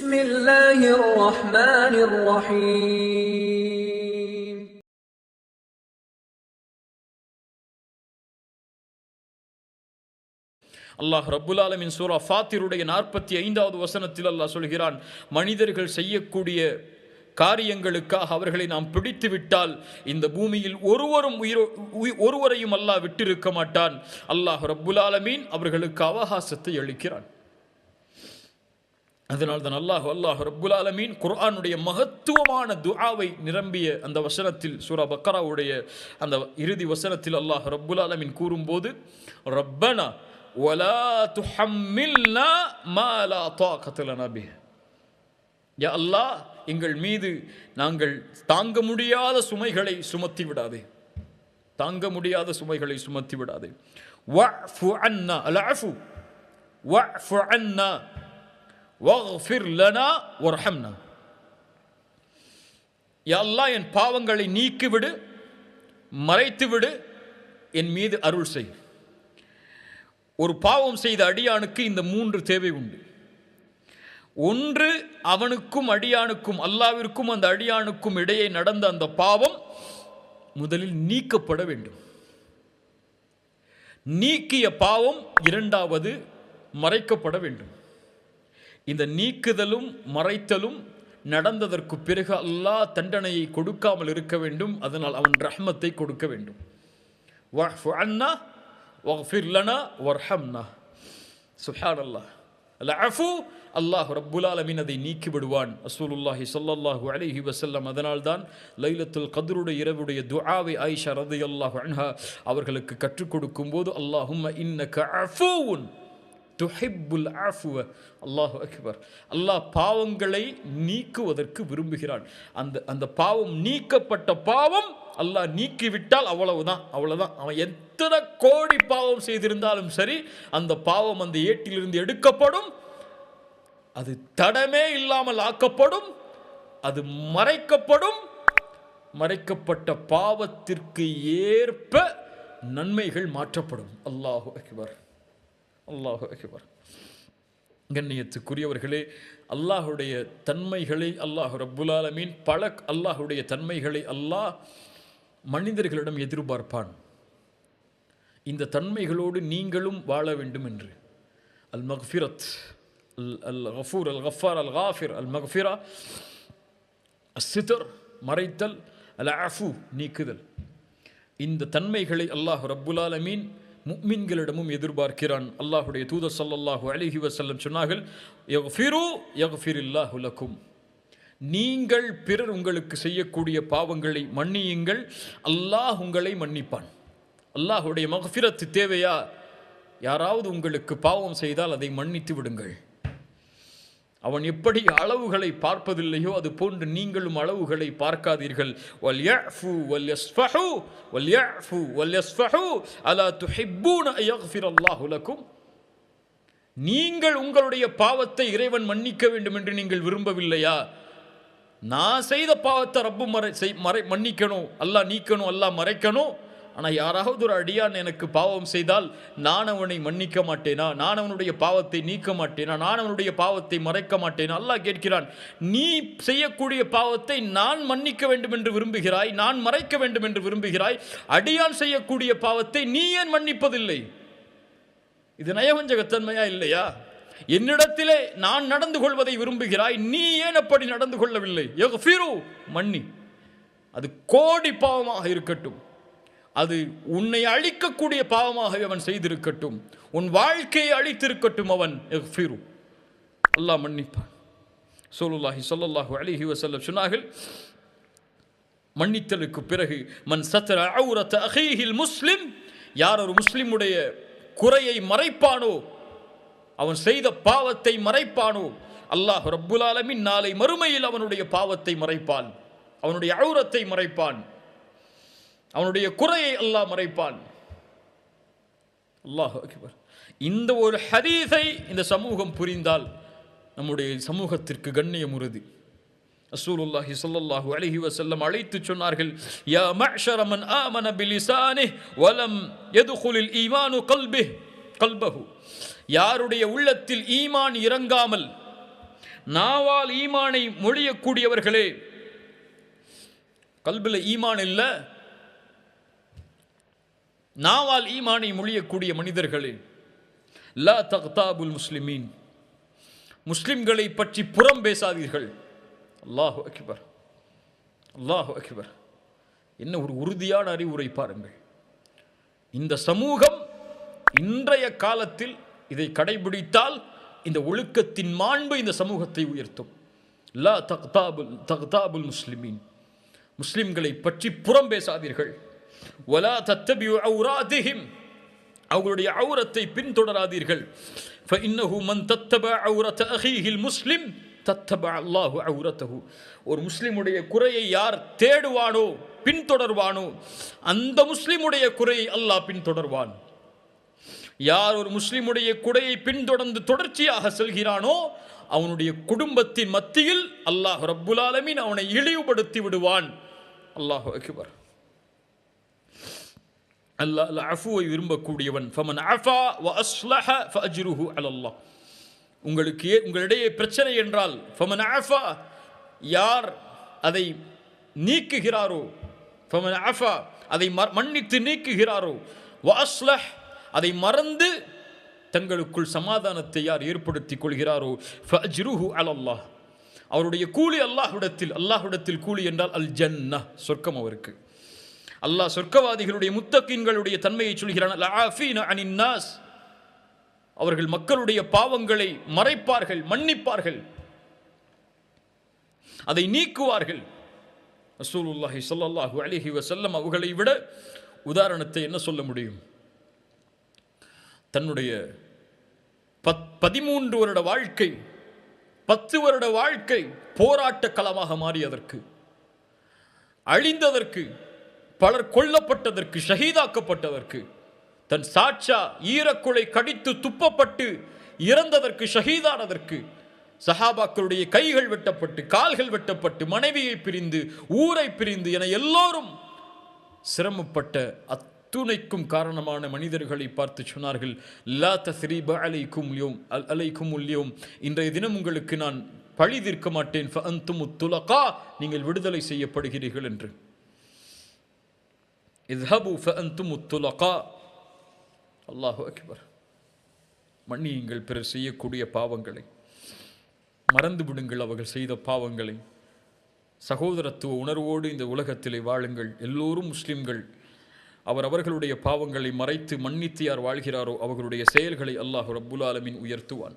بسم الله الرحمن الرحيم அல்லாஹ் ரப்புல் ஆலமீன் சூரா ஃபாத்திருடைய 45வது வசனத்தில் அல்லாஹ் சொல்கிறான், மனிதர்கள் செய்யக்கூடிய காரியங்களுக்காக அவர்களை நாம் பிடித்து விட்டால் இந்த பூமியில் ஒருவரையும் அல்லாஹ் விட்டிருக்க மாட்டான். அல்லாஹ் ரப்புல் ஆலமீன் அவர்களுக்கு அவகாசத்தை அளிக்கிறான். அதனால்தான் அல்லாஹ் ரப்புல் ஆலமீன் குர்ஆனுடைய மகத்துவமான துஆவை நிரம்பிய அந்த வசனத்தில், சூரா பக்கராவுடைய அந்த இறுதி வசனத்தில் அல்லாஹ் ரப்புல் ஆலமீன் கூறும்போது, ரப்பனா வலா துஹம்மில்னா மா லா தாகத லனா பிஹ், யா அல்லாஹ் எங்கள் மீது நாங்கள் தாங்க முடியாத சுமைகளை சுமத்தி விடாதே, தாங்க முடியாத சுமைகளை சுமத்தி விடாதே. வஃபு அன்னா, அல்அஃபு வஃபு அன்னா வஃபிர் லனா வர்ஹம்னா, யா அல்லாஹ் என் பாவங்களை நீக்கிவிடு, மறைத்துவிடு, என் மீது அருள் செய். ஒரு பாவம் செய்த அடியானுக்கு இந்த 3 தேவை உண்டு. ஒன்று, அவனுக்கும் அடியானுக்கும், அல்லாவிற்கும் அந்த அடியானுக்கும் இடையே நடந்த அந்த பாவம் முதலில் நீக்கப்பட வேண்டும். நீக்கிய பாவம் இரண்டாவது மறைக்கப்பட வேண்டும். இந்த நீக்குதலும் மறைத்தலும் நடந்ததற்கு பிறகு அல்லாஹ் தண்டனையை கொடுக்காமல் இருக்க வேண்டும். அதனால் அவன் ரஹ்மத்தை கொடுக்க வேண்டும். வஃபு அன்னா வஃபிர் லனா வர்ஹம்னா. சுப்ஹானல்லாஹ். அல்அஃபு, அல்லாஹ் ரப்புல் ஆலமீன் அதை நீக்கி விடுவான். ரசூலுல்லாஹி ஸல்லல்லாஹு அலைஹி வஸல்லம் அதனால்தான் லைலத்துல் கத்ருடைய இரவுடைய துஆவை ஆயிஷா ரலியல்லாஹு அன்ஹா அவர்களுக்கு கற்றுக் கொடுக்கும் போது, அல்லாஹும்ம இன்னக அஃபூன் துஹிப்புல் அஃப்வ, அல்லாஹு அக்பர். அல்லாஹ் பாவங்களை நீக்குவதற்கு விரும்புகிறான். அந்த பாவம், நீக்கப்பட்ட பாவம் அல்லாஹ் நீக்கிவிட்டால் அவ்வளவுதான். அவன் எத்தனை கோடி பாவம் செய்திருந்தாலும் சரி, அந்த பாவம் அந்த ஏட்டிலிருந்து எடுக்கப்படும், அது தடமே இல்லாமல் ஆக்கப்படும், அது மறைக்கப்படும். மறைக்கப்பட்ட பாவத்திற்கு ஏற்ப நன்மைகள் மாற்றப்படும். அல்லாஹு அக்பர், அல்லாஹு அக்பர். கண்ணியத்துக்குரியவர்களே, அல்லாஹுடைய தன்மைகளை அல்லாஹ் ரப்புல் ஆலமீன் அல்லாஹுடைய தன்மைகளை அல்லாஹ் மனிதர்களிடம் எதிர்பார்ப்பான். இந்த தன்மைகளோடு நீங்களும் வாழ வேண்டும் என்று. அல் மக்ஃபிரத், அல் கஃபூர், அல் கஃபார், அல் காஃபிர், அல் மக்ஃபிரா, அஸ்ஸித்ர் மறைத்தல், அல் அஃபு நீக்குதல், இந்த தன்மைகளை அல்லாஹ் ரப்புல் ஆலமீன் முஃமின்களிடமும் எதிர்பார்க்கிறான். அல்லாஹுடைய தூதர் ஸல்லல்லாஹு அலைஹி வஸல்லம் சொன்னார்கள், யக்ஃபிரு யக்ஃபிரில்லாஹு லக்கும், நீங்கள் பிறர் உங்களுக்கு செய்யக்கூடிய பாவங்களை மன்னியுங்கள், அல்லாஹ் உங்களை மன்னிப்பான். அல்லாஹுடைய மக்ஃபிரத் தேவையா? யாராவது உங்களுக்கு பாவம் செய்தால் அதை மன்னித்து விடுங்கள். அவன் எப்படி அளவுகளை பார்ப்பதில்லையோ அது போன்று நீங்களும் அளவுகளை பார்க்காதீர்கள். வல்யஃபு வல்யஸ்ஃபஹு வல்யஃபு வல்யஸ்ஃபஹு அலா துஹிப்பூன யக்ஃபிரல்லாஹு லக்கும், நீங்கள் உங்களுடைய பாவத்தை இறைவன் மன்னிக்க வேண்டும் என்று நீங்கள் விரும்பவில்லையா? நான் செய்த பாவத்தை ரப்பு மன்னிக்கணும், அல்லாஹ் நீக்கணும், அல்லாஹ் மறைக்கணும். ஆனால் யாராவது ஒரு அடியான் எனக்கு பாவம் செய்தால் நான் அவனை மன்னிக்க மாட்டேனா? நான் அவனுடைய பாவத்தை நீக்க மாட்டேனா? நான் அவனுடைய பாவத்தை மறைக்க மாட்டேனா? அல்லாஹ் கேட்கிறான், நீ செய்யக்கூடிய பாவத்தை நான் மன்னிக்க வேண்டும் என்று விரும்புகிறாய், நான் மறைக்க வேண்டும் என்று விரும்புகிறாய். அடியான் செய்யக்கூடிய பாவத்தை நீ ஏன் மன்னிப்பதில்லை? இது நயவஞ்சகத்தன்மையா இல்லையா? என்னிடத்திலே நான் நடந்து கொள்வதை விரும்புகிறாய், நீ ஏன் அப்படி நடந்து கொள்ளவில்லை? யக்ஃபிரு, மன்னி. அது கோடி பாவமாக இருக்கட்டும், அது உன்னை அழிக்கக்கூடிய பாவமாக அவன் செய்திருக்கட்டும், உன் வாழ்க்கையை அழித்திருக்கட்டும், அவன் யக்ஃபிரு, அல்லாஹ் மன்னிப்பான். ரசூலுல்லாஹி ஸல்லல்லாஹு அலைஹி வஸல்லம் சொன்னார்கள், மன்னித்தலுக்கு பிறகு மன் சத்தர அவ்ரத அஹீஹில் முஸ்லிம், யார் ஒரு முஸ்லிமுடைய குறையை மறைப்பானோ, அவன் செய்த பாவத்தை மறைப்பானோ, அல்லாஹ் ரப்புல் ஆலமீன் நாளை மறுமையில் அவனுடைய பாவத்தை மறைப்பான், அவனுடைய அவ்ரத்தை மறைப்பான், அவனுடைய குறையை அல்லாஹ் மறைப்பான். அல்லாஹ் அக்பர். இந்த ஒரு ஹதீஸை இந்த சமூகம் புரிந்தால் நம்முடைய சமூகத்திற்கு கண்ணியம் உறுதி. ரசூலுல்லாஹி ஸல்லல்லாஹு அலைஹி வஸல்லம் அழைத்து சொன்னார்கள், யா மஅஷர மன் ஆமன பிலிசானிஹி வலம் யதுகுலில் ஈமானு கல்பஹு, யாருடைய உள்ளத்தில் ஈமான் இறங்காமல் நாவால் ஈமானை மொழியக்கூடியவர்களே, கல்பில் ஈமான் இல்ல, நாவால் ஈமானை மொழியக்கூடிய மனிதர்களே, லா தக்தாபுல் முஸ்லிமீன், முஸ்லிம்களை பற்றி புறம் பேசாதீர்கள். அல்லாஹு அக்பர், அல்லாஹு அக்பர். என்ன ஒரு உறுதியான அறிவுரை பாருங்கள். இந்த சமூகம் இன்றைய காலத்தில் இதை கடைபிடித்தால் இந்த ஒழுக்கத்தின் மாண்பு இந்த சமூகத்தை உயர்த்தும். லா தக்தாபுல் முஸ்லிமீன், முஸ்லிம்களை பற்றி புறம் பேசாதீர்கள். வலா தத்தபிஉ அவ்ராதிஹிம், அவர்களுடைய அவுரத்தை பின்தொடராதீர்கள். ஃபஇன்னஹு மன் தத்தபஅ அவ்ரத அஹீஹில் முஸ்லிம் தத்தபஅ அல்லாஹு அவ்ரதஹு. ஒரு முஸ்லிமுடைய குறையை யார் தேடுவானோ, பின்தொடர்வானோ, அந்த முஸ்லிமுடைய குறையை அல்லாஹ் பின்தொடர்வான். யார் ஒரு முஸ்லிமுடைய குறையை பின்தொடர்ந்து தொடர்ச்சியாக செல்கிறானோ, அவனுடைய குடும்பத்தின் மத்தியில் அல்லாஹ் ரப்புல் ஆலமீன் அவனை இழிவுபடுத்தி விடுவான். அல்லாஹு அக்பர். அல்லாஹ் அஃபுவை விரும்பக்கூடியவன். ஃபமன் அஃபா வ அஸ்லஹ ஃபஅஜ்ருஹு அலல்லாஹ். உங்களிடையே பிரச்சனை என்றால், ஃபமன் அஃபா, யார் அதை நீக்குகிறாரோ, ஃபமன் அஃபா, அதை மன்னித்து நீக்குகிறாரோ, வ அஸ்லஹ், அதை மறந்து தங்களுக்குள் சமாதானத்தை யார் ஏற்படுத்திக் கொள்கிறாரோ, ஃபஅஜ்ருஹு அலல்லாஹ், அவருடைய கூலி அல்லாஹ்விடத்தில். அல்லாஹ்விடத்தில் கூலி என்றால் அல் ஜன்னah, சொர்க்கம் அவருக்கு. அல்லாஹ் சொர்க்கவாதிகளுடைய முத்தகீன்களுடைய தன்மையை சொல்கிறான். லஆஃபீன அனின் நாஸ், அவர்கள் மக்களுடைய பாவங்களை மறைப்பார்கள், மன்னிப்பார்கள், அதை நீக்குவார்கள். ரசூலுல்லாஹி ஸல்லல்லாஹு அலைஹி வஸல்லம் அவர்களை விட உதாரணத்தை என்ன சொல்ல முடியும்? தன்னுடைய 13 வருட வாழ்க்கை, 10 வருட வாழ்க்கை போராட்ட களமாக மாறியதற்கு, அழிந்ததற்கு, பலர் கொல்லப்பட்டதற்கு, ஷஹீதாக்கப்பட்டதற்கு, தன் சாட்சா ஈரக்குலை கடித்து துப்பப்பட்டு இறந்ததற்கு, ஷஹீதானதற்கு, சஹாபாக்களுடைய கைகள் வெட்டப்பட்டு, கால்கள் வெட்டப்பட்டு, மனைவியை பிரிந்து, ஊரை பிரிந்து என எல்லோரும் சிரமப்பட்ட அத்துணைக்கும் காரணமான மனிதர்களை பார்த்து சொன்னார்கள், லா தஸ்ரீப அலைக்கும் ல்யௌம், இன்றைய தினம் உங்களுக்கு நான் பழி தீர்க்க மாட்டேன், ஃபஅன்துமுத் துலகா, நீங்கள் விடுதலை செய்யப்படுகிறீர்கள் என்று. இத்ஹபு ஃபஅன்துமுத் துலகா. அல்லாஹு அக்பர். மன்னியுங்கள் பிறர் செய்யக்கூடிய பாவங்களை, மறந்து விடுங்கள் அவர்கள் செய்த பாவங்களை. சகோதரத்துவ உணர்வோடு இந்த உலகத்திலே வாழுங்கள். எல்லோரும் முஸ்லிம்கள். அவர்களுடைய பாவங்களை மறைத்து மன்னித்து யார் வாழ்கிறாரோ அவர்களுடைய செயல்களை அல்லாஹ் ரப்புல் ஆலமீன் உயர்த்துவான்.